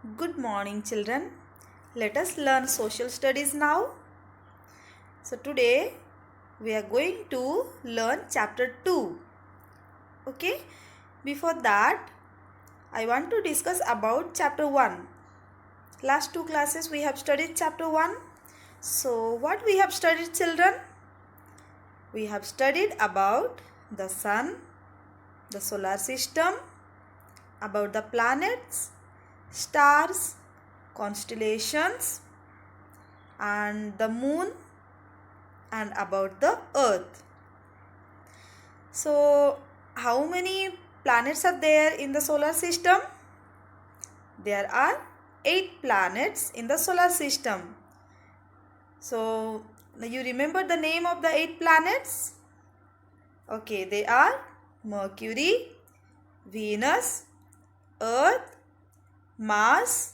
Good morning, children. Let us learn social studies now. So, today we are going to learn chapter 2. Okay, before that, I want to discuss about chapter 1. Last two classes we have studied chapter 1. So, what we have studied, children? We have studied about the sun, the solar system, about the planets, stars, constellations, and the moon, and about the earth. So, how many planets are there in the solar system? There are 8 planets in the solar system. So, you remember the name of the 8 planets? Okay, they are Mercury, Venus, Earth, Mars,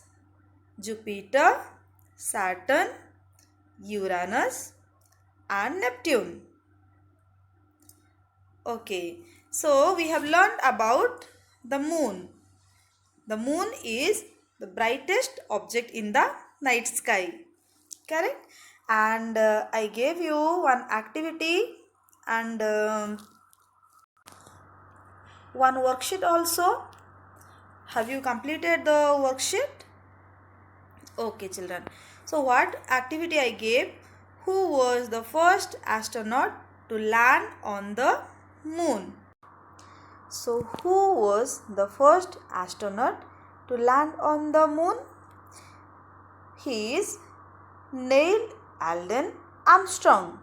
Jupiter, Saturn, Uranus, and Neptune. Okay, so we have learned about the moon. The moon is the brightest object in the night sky. Correct? And I gave you one activity and one worksheet also. Have you completed the worksheet? Okay, children. So, what activity I gave? Who was the first astronaut to land on the moon? So, who was the first astronaut to land on the moon? He is Neil Alden Armstrong.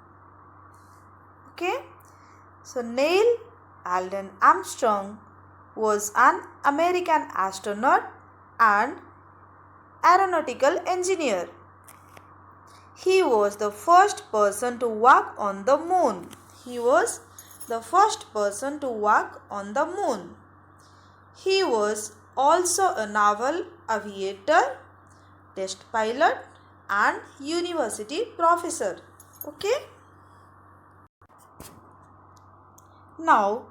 Okay. So, Neil Alden Armstrong was an American astronaut and aeronautical engineer. He was the first person to walk on the moon. He was the first person to walk on the moon. He was also a naval aviator, test pilot, and university professor. Okay. Now,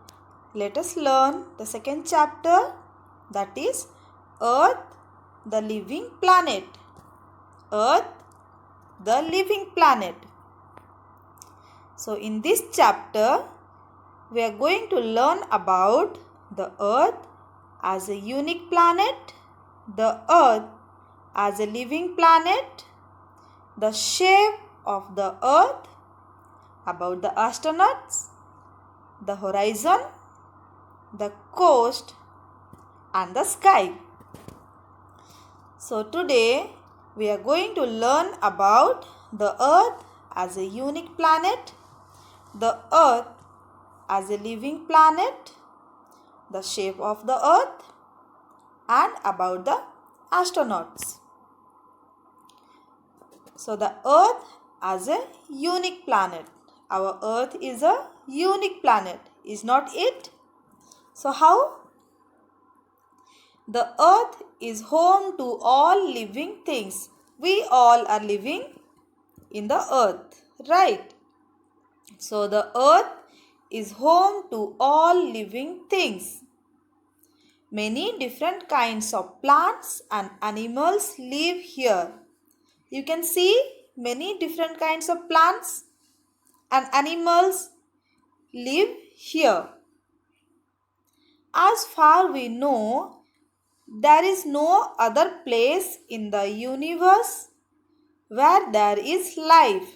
let us learn the second chapter, that is Earth, the living planet. Earth, the living planet. So, in this chapter, we are going to learn about the Earth as a unique planet, the Earth as a living planet, the shape of the Earth, about the astronauts, the horizon, the coast, and the sky. So today we are going to learn about the Earth as a unique planet, the Earth as a living planet, the shape of the Earth, and about the astronauts. So the Earth as a unique planet. Our Earth is a unique planet, is not it? So how? The Earth is home to all living things. We all are living in the Earth, right? So the Earth is home to all living things. Many different kinds of plants and animals live here. You can see many different kinds of plants and animals live here. As far we know, there is no other place in the universe where there is life.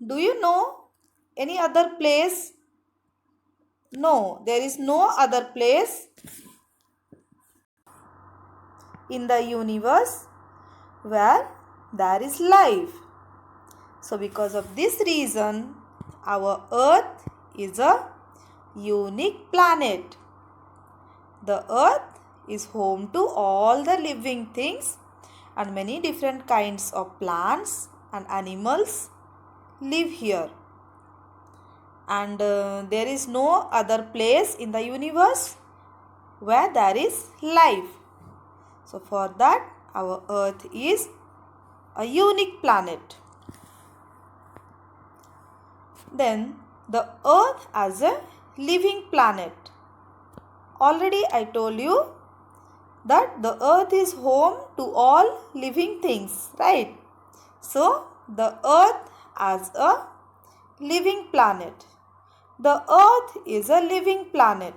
Do you know any other place? No, there is no other place in the universe where there is life. So, because of this reason, our Earth is a unique planet. The Earth is home to all the living things and many different kinds of plants and animals live here. And there is no other place in the universe where there is life. So for that, our Earth is a unique planet. Then the Earth as a living planet. Already I told you that the earth is home to all living things, right? So, the earth as a living planet. The earth is a living planet.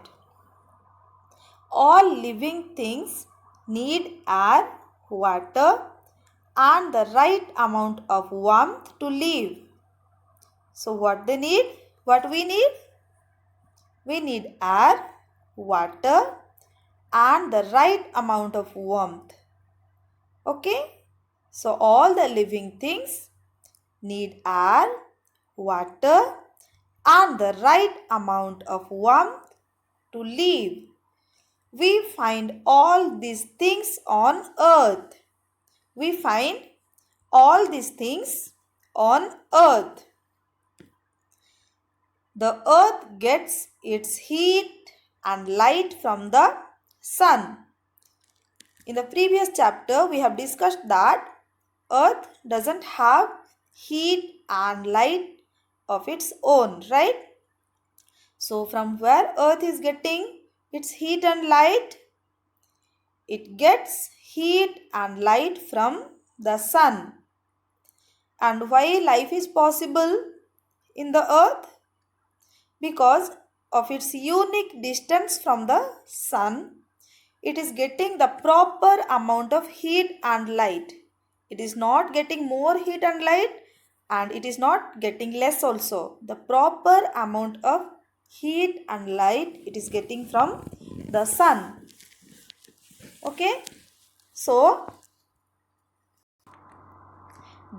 All living things need air, water, and the right amount of warmth to live. So what they need? What we need? We need air, water, and the right amount of warmth. Okay? So all the living things need air, water, and the right amount of warmth to live. We find all these things on earth. We find all these things on earth. The earth gets its heat and light from the sun. In the previous chapter, we have discussed that earth doesn't have heat and light of its own, right? So from where earth is getting its heat and light? It gets heat and light from the sun. And why life is possible in the earth? Because of its unique distance from the sun, it is getting the proper amount of heat and light. It is not getting more heat and light, and it is not getting less also. The proper amount of heat and light it is getting from the sun. Okay? So,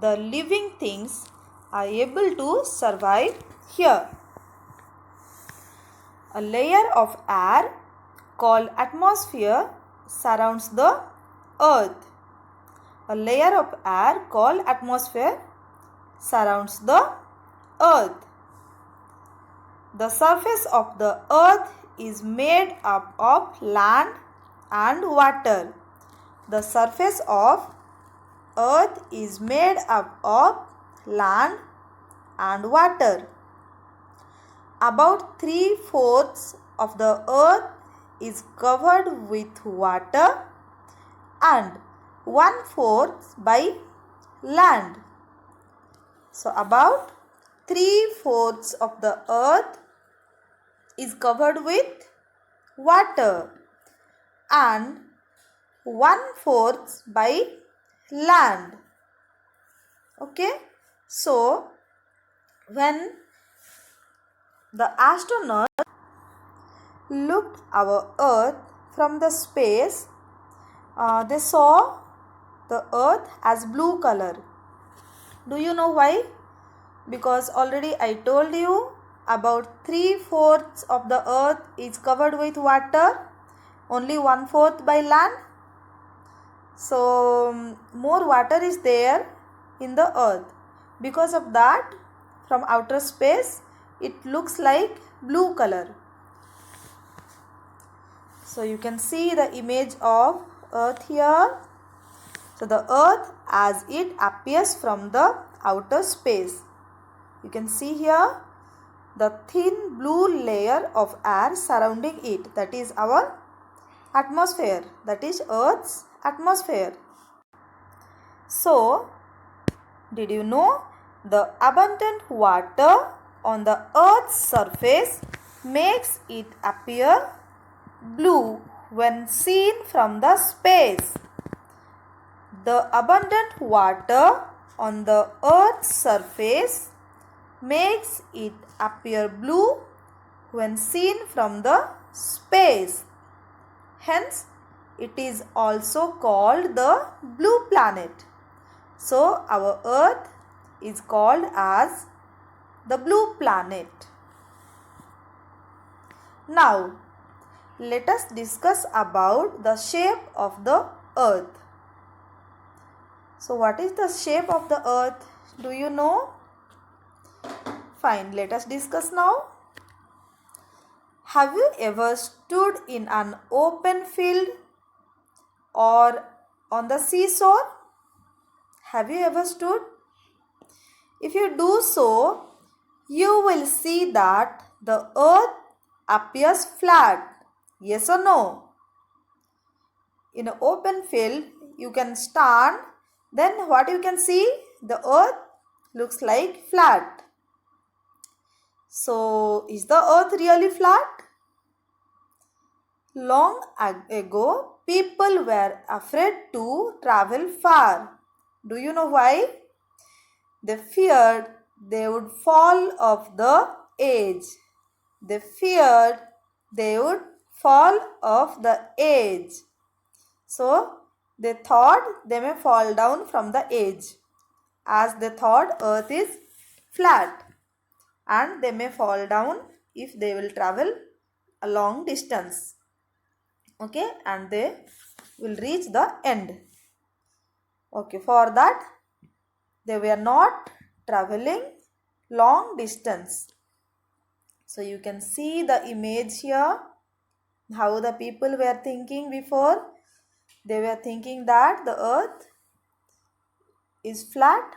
the living things are able to survive here. A layer of air called atmosphere surrounds the earth. A layer of air called atmosphere surrounds the earth. The surface of the earth is made up of land and water. The surface of earth is made up of land and water. About 3/4 of the earth is covered with water and 1/4 by land. So about 3/4 of the earth is covered with water and 1/4 by land. Okay, so when the astronaut looked our earth from the space, they saw the earth as blue color. Do you know why? Because already I told you about 3/4 of the earth is covered with water, only 1/4 by land. So more water is there in the earth. Because of that, from outer space it looks like blue color. So you can see the image of earth here. So the earth as it appears from the outer space. You can see here the thin blue layer of air surrounding it. That is our atmosphere. That is earth's atmosphere. So did you know the abundant water on the earth's surface makes it appear blue when seen from the space? The abundant water on the earth's surface makes it appear blue when seen from the space. Hence, it is also called the blue planet. So, our earth is called as the blue planet. Now, let us discuss about the shape of the earth. So, what is the shape of the earth? Do you know? Fine, let us discuss now. Have you ever stood in an open field or on the seashore? Have you ever stood? If you do so, you will see that the earth appears flat. Yes or no? in an open field, you can stand, then what you can see? The earth looks like flat. So, is the earth really flat? Long ago, people were afraid to travel far. Do you know why? They feared they would fall off the edge. They feared they would fall off the edge. So, they thought they may fall down from the edge, as they thought earth is flat and they may fall down if they will travel a long distance. Okay, and they will reach the end. Okay, for that they were not traveling long distance. So you can see the image here, how the people were thinking before. They were thinking that the earth is flat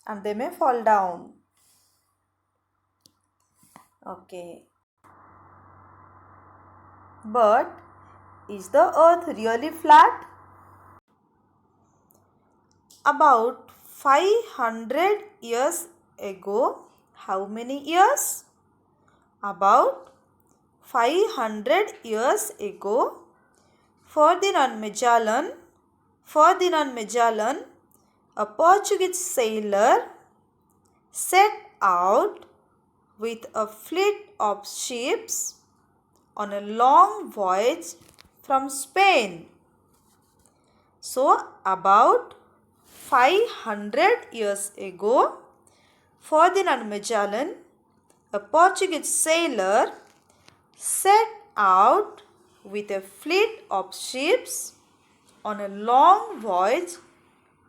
and they may fall down. Okay. But is the earth really flat? About 500 years ago, how many years? About 500 years ago, Ferdinand Magellan, a Portuguese sailor, set out with a fleet of ships on a long voyage from Spain. So, about 500 years ago, Ferdinand Magellan, a Portuguese sailor, set out with a fleet of ships on a long voyage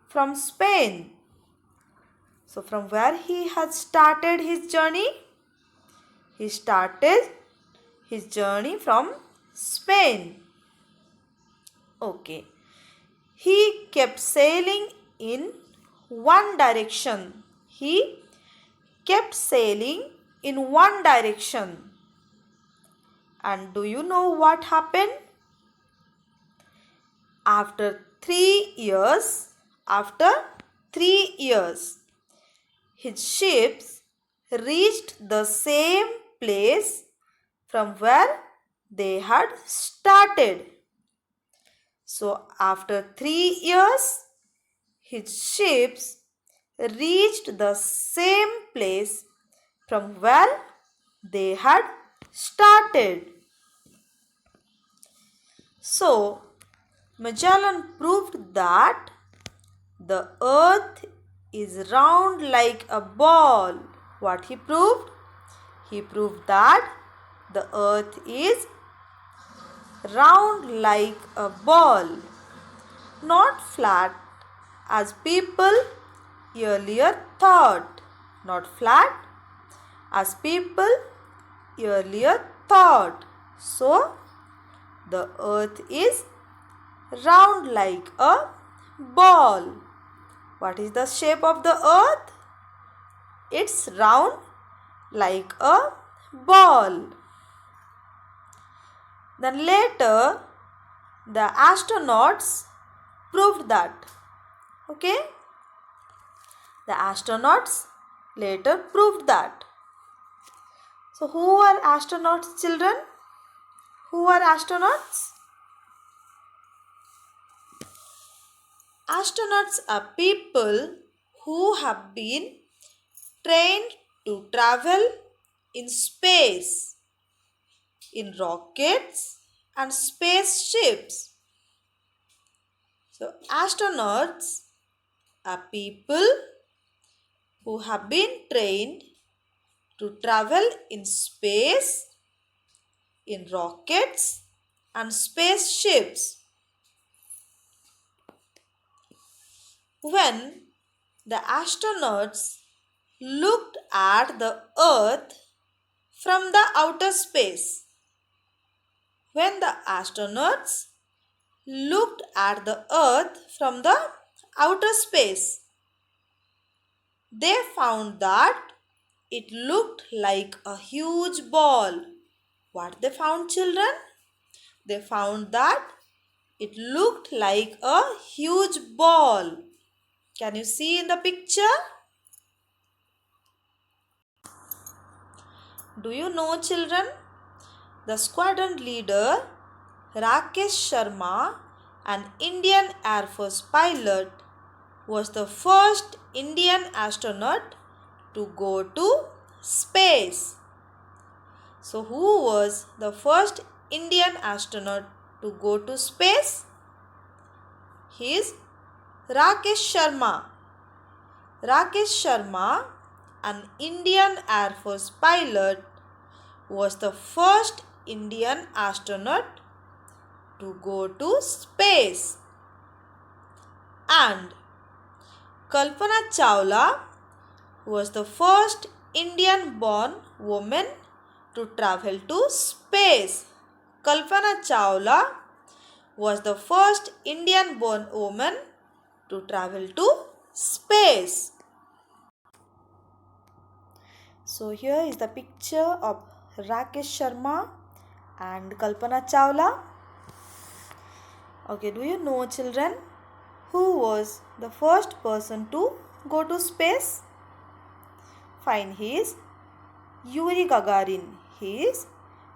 from Spain. So, from where he had started his journey? He started his journey from Spain. Okay. He kept sailing in one direction. He kept sailing in one direction. And do you know what happened? After 3 years, his ships reached the same place from where they had started. So, after 3 years, his ships reached the same place from where they had started. So, Magellan proved that the earth is round like a ball. What he proved? He proved that the earth is round like a ball, not flat as people earlier thought. Not flat as people earlier thought. So, the earth is round like a ball. What is the shape of the earth? It's round like a ball. Then later, the astronauts proved that. Okay? The astronauts later proved that. So, who are astronauts, children? Who are astronauts? Astronauts are people who have been trained to travel in space, in rockets and spaceships. So, astronauts are people who have been trained to travel in space, in rockets and spaceships. When the astronauts looked at the earth from the outer space, when the astronauts looked at the earth from the outer space, they found that it looked like a huge ball. What they found, children? They found that It looked like a huge ball. Can you see in the picture? Do you know, children? The squadron leader, Rakesh Sharma, an Indian Air Force pilot, was the first Indian astronaut to go to space. So, who was the first Indian astronaut to go to space? He is Rakesh Sharma. Rakesh Sharma, an Indian Air Force pilot, was the first Indian astronaut to go to space. And Kalpana Chawla was the first Indian-born woman to travel to space. Kalpana Chawla was the first Indian-born woman to travel to space. So here is the picture of Rakesh Sharma and Kalpana Chawla. Okay, do you know, children, who was the first person to go to space? Fine, he is Yuri Gagarin. He is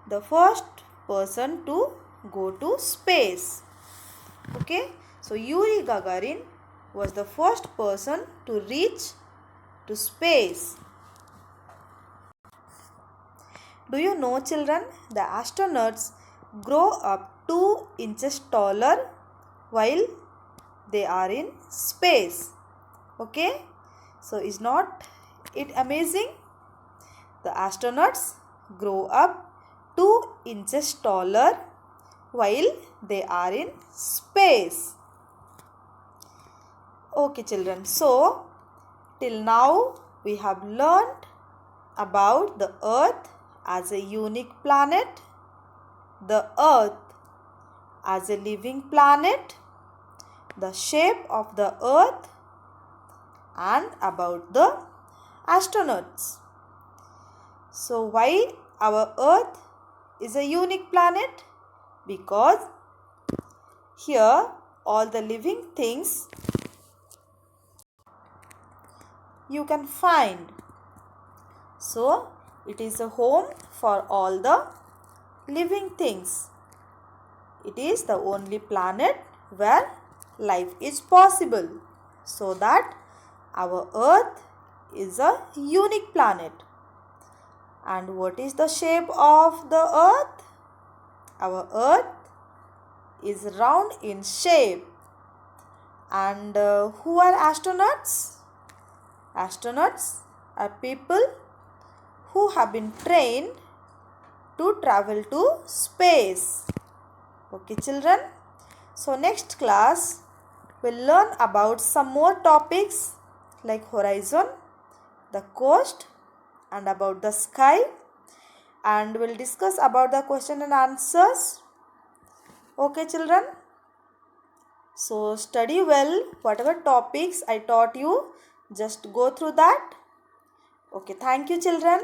the first person to go to space. Okay, so Yuri Gagarin was the first person to reach to space. Do you know, children, the astronauts grow up 2 inches taller while they are in space. Okay, so is not it amazing? The astronauts grow up 2 inches taller while they are in space. Okay, children, so till now we have learned about the Earth as a unique planet, the Earth as a living planet, the shape of the Earth, and about the astronauts. So why our Earth is a unique planet? Because here all the living things you can find. So it is a home for all the living things. It is the only planet where life is possible. So that our Earth is a unique planet. And what is the shape of the Earth? Our Earth is round in shape. And who are astronauts? Astronauts are people who have been trained to travel to space. Okay, children. So next class we'll learn about some more topics like horizon, the coast, and about the sky, and we'll discuss about the question and answers. Okay, children. So study well. Whatever topics I taught you, just go through that. Okay, thank you, children.